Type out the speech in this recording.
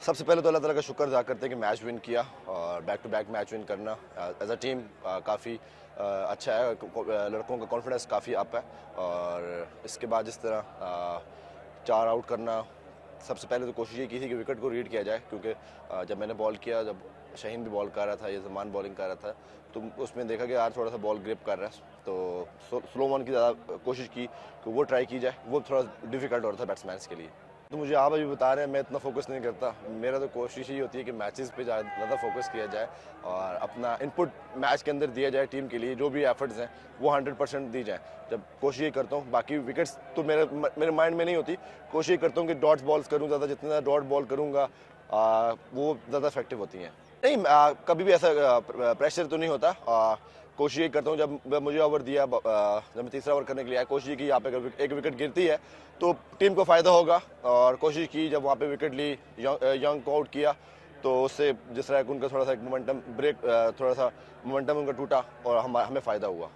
सबसे पहले तो अल्लाह ताला का शुक्र अदा करते हैं कि मैच विन किया और back to back match win करना एज अ टीम काफ़ी अच्छा है। लड़कों का कॉन्फिडेंस काफ़ी अप है और इसके बाद जिस तरह 4 आउट करना, सबसे पहले तो कोशिश ये की थी कि विकेट को रीड किया जाए, क्योंकि जब मैंने बॉल किया, जब शहीन भी बॉल कर रहा था या जमान बॉलिंग कर रहा था, तो उसमें देखा कि यार थोड़ा सा बॉल ग्रिप कर रहा है, तो स्लो वन की ज़्यादा कोशिश की कि वो ट्राई की जाए। वो थोड़ा डिफिकल्ट हो रहा था बैट्समैन के लिए। तो मुझे आप अभी बता रहे हैं, मैं इतना फोकस नहीं करता। मेरा तो कोशिश ही होती है कि मैचेस पे ज़्यादा फोकस किया जाए और अपना इनपुट मैच के अंदर दिया जाए। टीम के लिए जो भी एफर्ट्स हैं वो 100% दी जाए। जब कोशिश ही करता हूँ, बाकी विकेट्स तो मेरे माइंड में नहीं होती। कोशिश करता हूँ कि डॉट्स बॉल्स करूँ ज़्यादा, जितना ज़्यादा डॉट बॉल करूँगा वो ज़्यादा इफेक्टिव होती हैं। नहीं, कभी भी ऐसा प्रेशर तो नहीं होता। कोशिश ये करता हूँ, जब मुझे ओवर दिया, जब मैं तीसरा ओवर करने के लिए आया, कोशिश की यहाँ पे अगर एक विकेट गिरती है तो टीम को फ़ायदा होगा, और कोशिश की जब वहाँ पे विकेट ली, यंग को आउट किया, तो उससे जिस तरह उनका थोड़ा सा एक मोमेंटम ब्रेक, थोड़ा सा मोमेंटम उनका टूटा और हमें फ़ायदा हुआ।